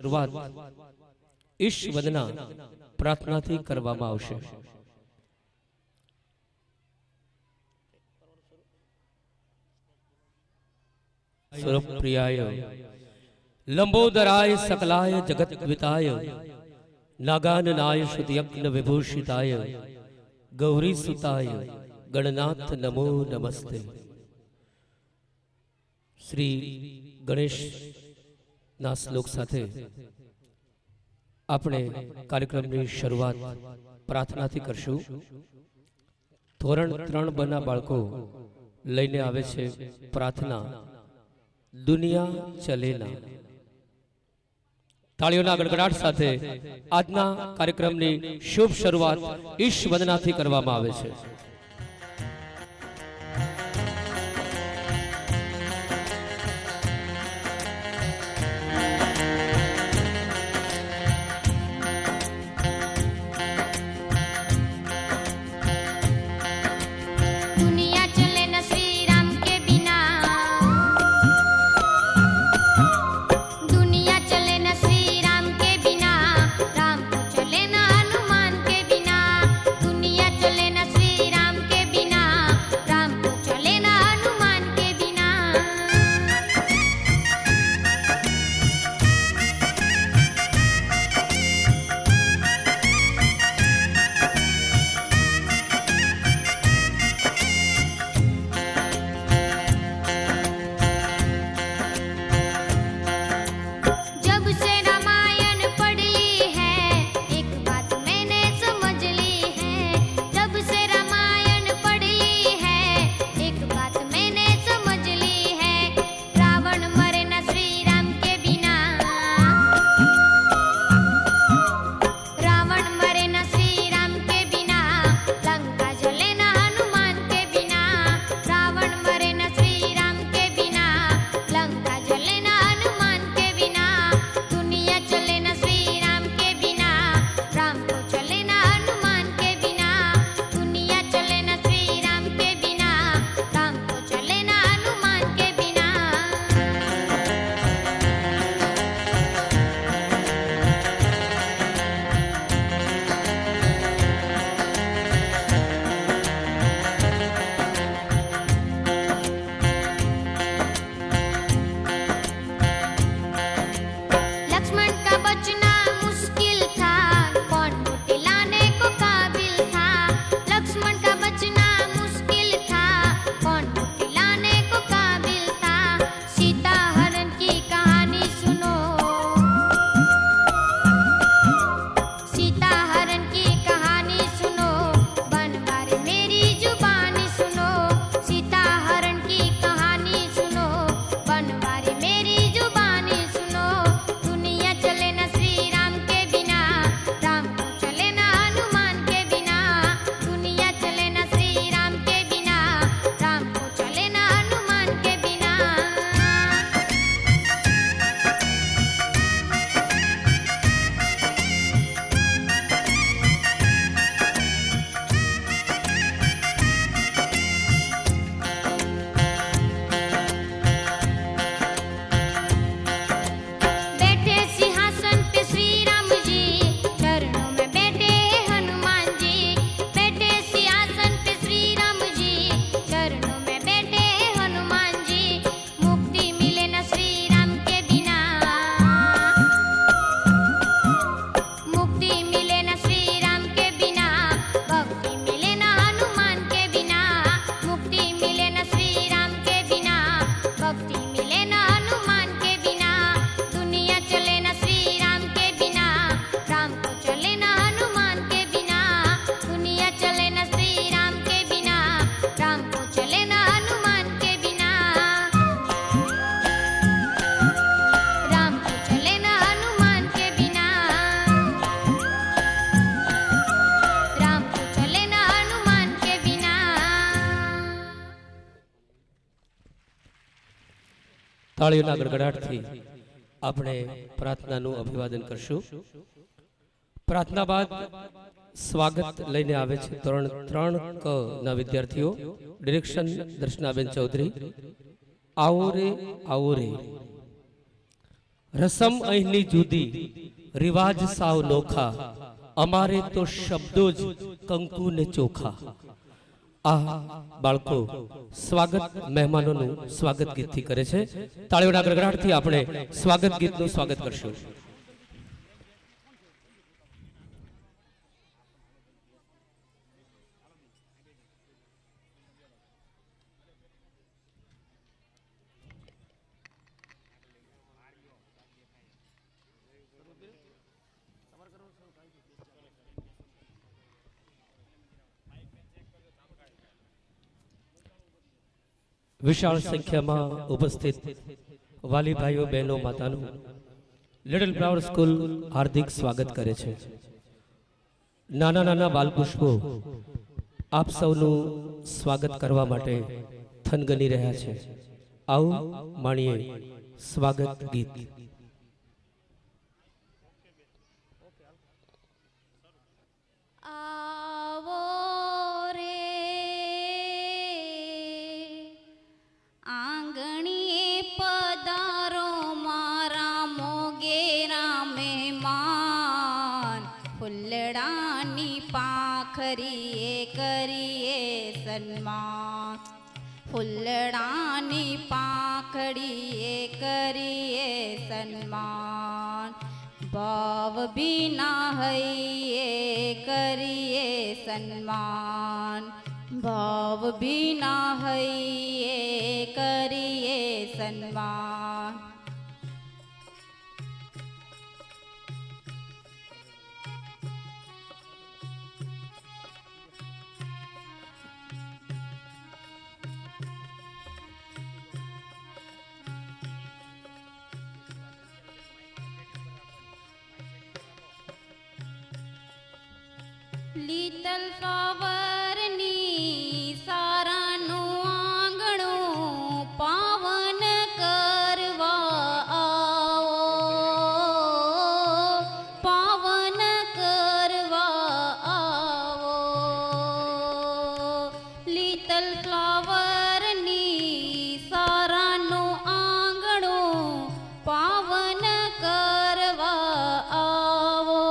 શરૂઆત ઈશ વંદના પ્રાર્થનાથી કરવામાં આવશે। સુરપ્રિયાય લંબોદરાય સકલાય જગદ્વિતાય નાગાનનાય શુદ્ધયજ્ઞ વિભૂષિતાય ગૌરી સુતાય ગણનાથ નમો નમસ્તે। શ્રી ગણેશ ના શ્લોક સાથે આપણે કાર્યક્રમની શરૂઆત પ્રાર્થનાથી કરશું। ધોરણ 3 બના બાળકો લઈને આવે છે પ્રાર્થના દુનિયા ચલેના। તાળીઓના ગડગડાટ સાથે આજના કાર્યક્રમની શુભ શરૂઆત ઈશ વંદનાથી કરવામાં આવે છે। તાળીઓના ગડગડાટથી આપણે પ્રાર્થનાનું અભિવાદન કરશું। પ્રાર્થના બાદ સ્વાગત લઈને આવે છે ધોરણ 3 ક ના વિદ્યાર્થીઓ। ડિરેક્શન દર્શનાબેન ચૌધરી। આવો રે રસમ અહીંની જુદી, રિવાજ સાવ નોખા, અમારે તો શબ્દો જ કંકુ ને ચોખા. આ બાળકો સ્વાગત મહેમાનોનું સ્વાગત ગીતથી કરે છે. તાળીઓના ગડગડાટથી આપણે સ્વાગત ગીતનું સ્વાગત કરશું. વિશાળ સંખ્યામાં ઉપસ્થિત વાલી ભાઈઓ બહેનો માતાનું લિટલ ફ્લાવર સ્કૂલ હાર્દિક સ્વાગત કરે છે. નાના નાના બાલપુષ્પો આપ સૌનું સ્વાગત કરવા માટે થનગની રહ્યા છે. આવો માણીએ સ્વાગત ગીત. કરીએ કરીએ સન્માન, ફૂલડાની પાંખડીએ કરીએ સન્માન, ભાવ ભીના હૈયે કરીએ સન્માન, ભાવ ભીના હૈયે કરીએ સન્માન. લિટલ ફ્લાવરની સારાનું આંગણું પાવન કરવા આવો, પાવન કરવા આવો. લિટલ ફ્લાવરની સારાનું આંગણું પાવન કરવા આવો,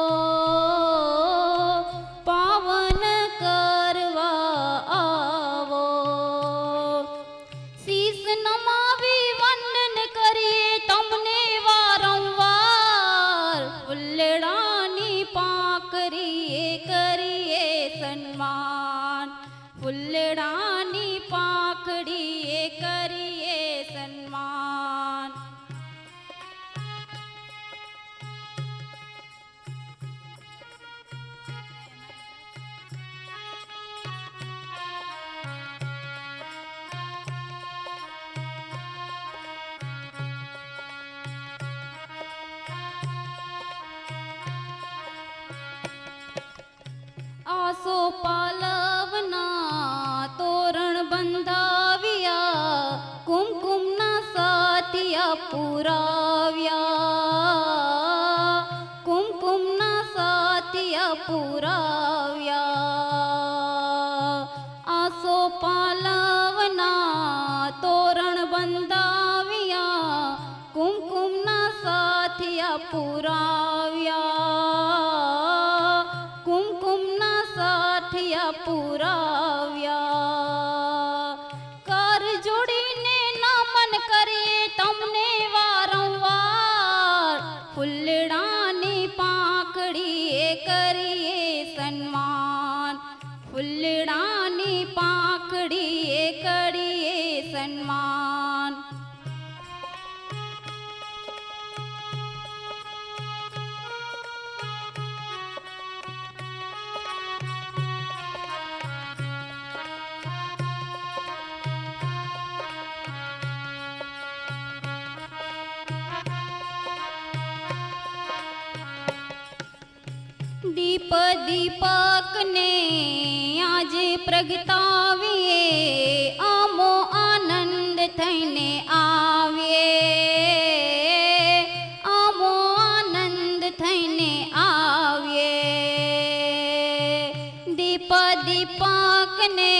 ફૂલડાની પાંખડીએ કરીએ સન્માન. આસો પાલવના તોરણ બંધાવ્યા, કુમકુમના સાથિયા પુરાવ્યા, કુમકુમના સાથિયા પુરાવ્યા. આસો પાલવના તોરણ બંધાવ્યા, કુમકુમના સાથિયા પુરાવ્યા, કુમકુમના સાથિયા પુરાવ્યા. કર જોડીને નમન કરીએ તમને વારંવાર, ફૂલડાની પાંખડીએ કરીએ સન્માન, ફૂલડાની પાંખડીએ કરીએ સન્માન. દીપ દીપકને આજે પ્રગટાવીએ, આમો આનંદ થઈને આવીએ, આમો આનંદ થઈને આવીએ. દીપ દીપકને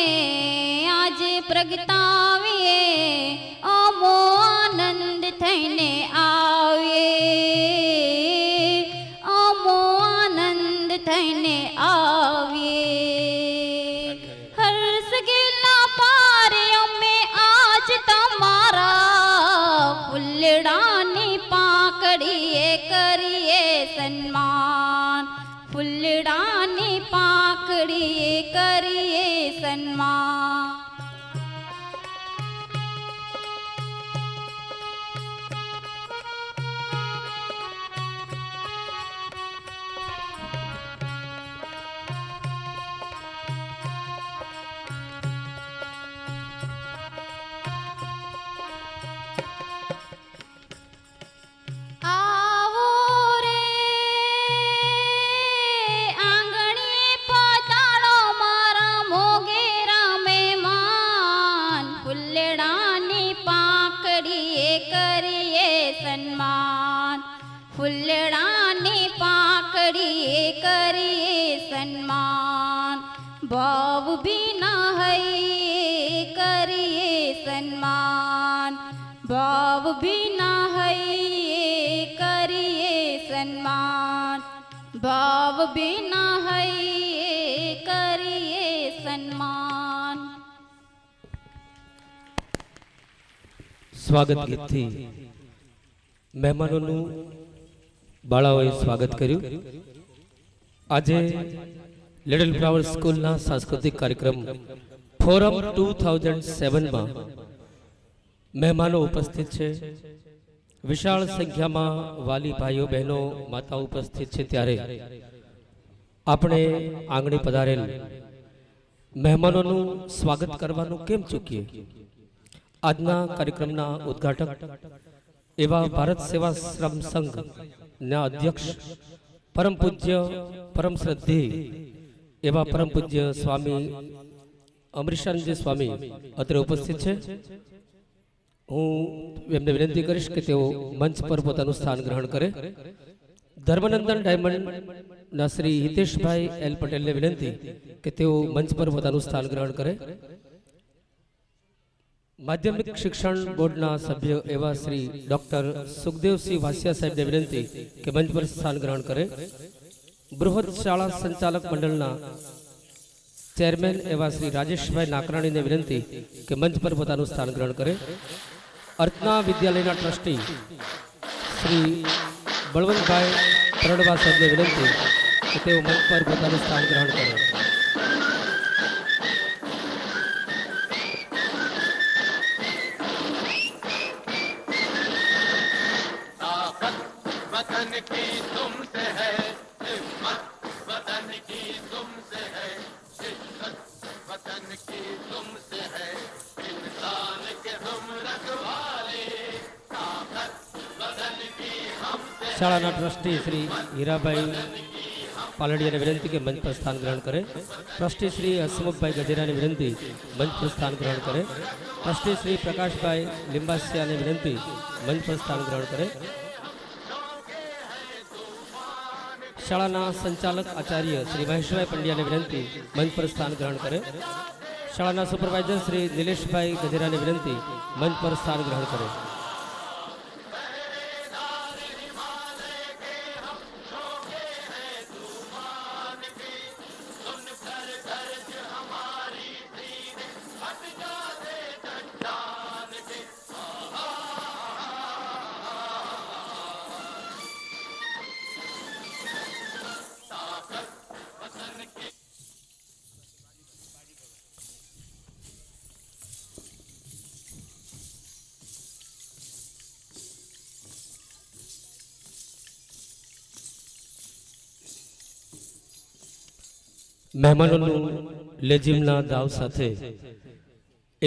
આજે પ્રગટાવીએ, આમો આનંદ થઈને આવીએ, થઈને આવીએ. હર્ષ ગેલા પારે અમે આજ તમારા ફૂલડાની પાંખડીએ કરીએ સન્માન. ફૂલડાની પાંખડીએ કરીએ સન્માન. આવો રે આંગણે પધારો મારા મોગેરા મહેમાન. ફૂલડાની પાંખડીએ કરીએ સન્માન. ફૂલડાની પાંખડીએ કરીએ સન્માન. ભાવ ભીના હૈયે કરીએ સન્માન. ભાવ ભીના હૈયે કરીએ સન્માન. ભાવ ભીના હૈયે કરીએ સન્માન. સ્વાગત ગીતથી મહેમાનોનું બાળાઓએ સ્વાગત કર્યું. આજે લિટલ ફ્લાવર સ્કૂલના સાંસ્કૃતિક કાર્યક્રમ ફોરમ 2007માં મહેમાનો ઉપસ્થિત છે. વિશાળ સંખ્યામાં વાલી ભાઈઓ બહેનો માતાઓ ઉપસ્થિત છે. ત્યારે આપણે આંગણે પધારેલ મહેમાનોનું સ્વાગત કરવાનું કેમ ચૂકીએ. આજના કાર્યક્રમના ઉદ્ઘાટક એવા ભારત સેવા શ્રમ સંઘના અધ્યક્ષ પરમ પૂજ્ય પરમ શ્રદ્ધેય એવા પરમ પૂજ્ય સ્વામી અમરીશાનંદજી સ્વામી અત્રે ઉપસ્થિત છે. હું એમને વિનંતી કરીશ કે તેઓ મંચ પર પોતાનું સ્થાન ગ્રહણ કરે. ધર્મનંદન ડાયમંડના શ્રી હિતેશભાઈ એલ પટેલને વિનંતી કે તેઓ મંચ પર પોતાનું સ્થાન ગ્રહણ કરે. માધ્યમિક શિક્ષણ બોર્ડના સભ્ય એવા શ્રી ડોક્ટર સુખદેવસિંહ વાસિયા સાહેબને વિનંતી કે મંચ પર સ્થાન ગ્રહણ કરે. બૃહદ શાળા સંચાલક મંડળના ચેરમેન એવા શ્રી રાજેશભાઈ નાકરાણીને વિનંતી કે મંચ પર પોતાનું સ્થાન ગ્રહણ કરે. અર્ચના વિદ્યાલયના ટ્રસ્ટી શ્રી બળવંતભાઈ પરડવા સાહેબને વિનંતી કે તેઓ મંચ પર પોતાનું સ્થાન ગ્રહણ કરે. શાળાના ટ્રસ્ટી શ્રી હીરાભાઈ પાલડિયાને વિનંતી કે મંચ પર સ્થાન ગ્રહણ કરે. ટ્રસ્ટી શ્રી હસમુખભાઈ ગજેરાને વિનંતી મંચ પર સ્થાન ગ્રહણ કરે. ટ્રસ્ટી શ્રી પ્રકાશભાઈ લિંબાસિયાને વિનંતી મંચ પર સ્થાન ગ્રહણ કરે. શાળાના સંચાલક આચાર્ય શ્રી મહેશભાઈ પંડ્યાને વિનંતી મંચ પર સ્થાન ગ્રહણ કરે. શાળાના સુપરવાઇઝર શ્રી નિલેશભાઈ ગજેરાને વિનંતી મંચ પર સ્થાન ગ્રહણ કરે. મહેમાનોનું લેઝિમના દાવ સાથે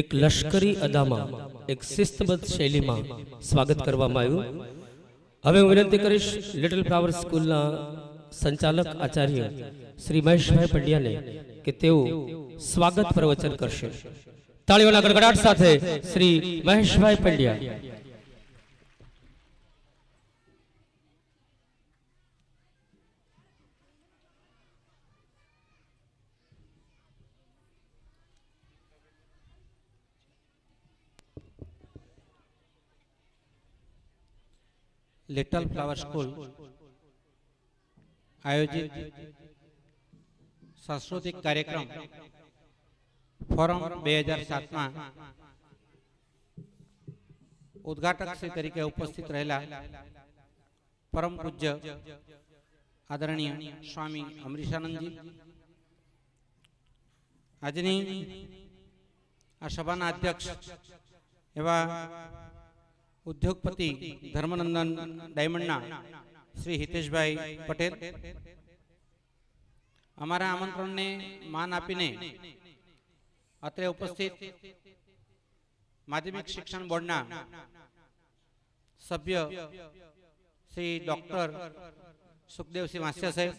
એક લશ્કરી અદામાં એક શિસ્તબદ્ધ શૈલીમાં સ્વાગત કરવામાં આવ્યું. હવે હું વિનંતી કરીશ લિટલ ફ્લાવર સ્કૂલના સંચાલક આચાર્ય શ્રી મહેશભાઈ પંડ્યાને કે તેઓ સ્વાગત પ્રવચન કરશે. તાળીઓના ગડગડાટ સાથે શ્રી મહેશભાઈ પંડ્યા. लिटल फ्लावर स्कूल आयोजित સાંસ્કૃતિક કાર્યક્રમ ફોરમ 2007માં ઉદ્ઘાટક શ્રી તરીકે ઉપસ્થિત રહેલા પરમ પૂજ્ય આદરણીય સ્વામી અમરીશાનંદજી, આજની આ સભાના અધ્યક્ષ એવા ઉદ્યોગપતિ ધર્મનંદન ડાયમંડના શ્રી હિતેશભાઈ પટેલ, અમારા આમંત્રણને માન આપીને અત્રે ઉપસ્થિત માધ્યમિક શિક્ષણ બોર્ડના સભ્ય શ્રી ડોક્ટર સુખદેવસિંહ વાંસિયા સાહેબ,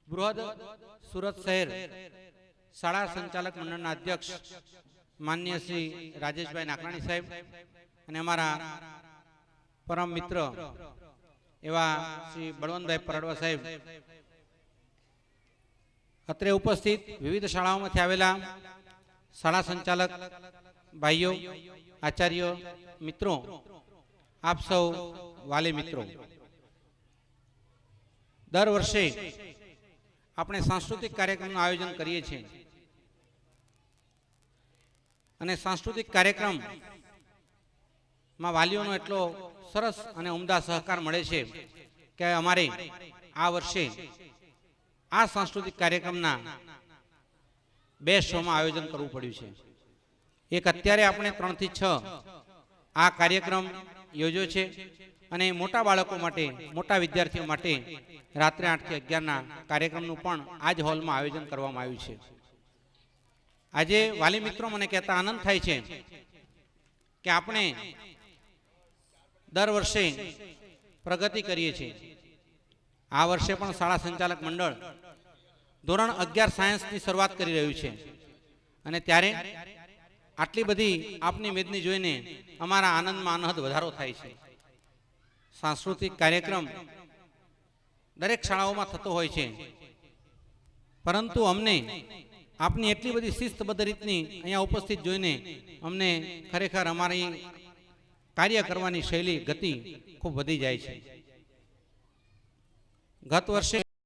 બૃહદ સુરત શહેર શાળા સંચાલક મંડળના અધ્યક્ષ માન્ય શ્રી રાજેશભાઈ નાકરાણી સાહેબ અને અમારા પરમ મિત્ર એવા શ્રી બળવંતભાઈ પરડવા સાહેબ, અત્રે ઉપસ્થિત વિવિધ શાળાઓમાંથી આવેલા શાળા સંચાલક ભાઈઓ, આચાર્યો, મિત્રો, આપ સૌ વાલી મિત્રો, દર વર્ષે આપણે સાંસ્કૃતિક કાર્યક્રમનું આયોજન કરીએ છીએ અને સાંસ્કૃતિક કાર્યક્રમમાં વાલીઓનો એટલો સરસ અને ઉમદા સહકાર મળે છે કે અમારે આ વર્ષે આ સાંસ્કૃતિક કાર્યક્રમના 2 શોમાં આયોજન કરવું પડ્યું છે. એક અત્યારે આપણે 3 થી 6 આ કાર્યક્રમ યોજ્યો છે અને મોટા બાળકો માટે, મોટા વિદ્યાર્થીઓ માટે રાત્રે 8 થી 11ના કાર્યક્રમનું પણ આ જ હોલમાં આયોજન કરવામાં આવ્યું છે. આજે વાલી મિત્રો મને કહેતા આનંદ થાય છે કે આપણે દર વર્ષે પ્રગતિ કરીએ છીએ. આ વર્ષે પણ શાળા સંચાલક મંડળ ધોરણ 11 સાયન્સની શરૂઆત કરી રહ્યું છે અને ત્યારે આટલી બધી આપની મેદની જોઈને અમારા આનંદમાં અનહદ વધારો થાય છે. સાંસ્કૃતિક કાર્યક્રમ દરેક શાળાઓમાં થતો હોય છે, પરંતુ અમને આપની એટલી બધી શિસ્તબદ્ધ રીતની અહીંયા ઉપસ્થિત જોઈને અમને ખરેખર અમારી કાર્ય કરવાની શૈલી, ગતિ ખૂબ વધી જાય છે. ગત વર્ષે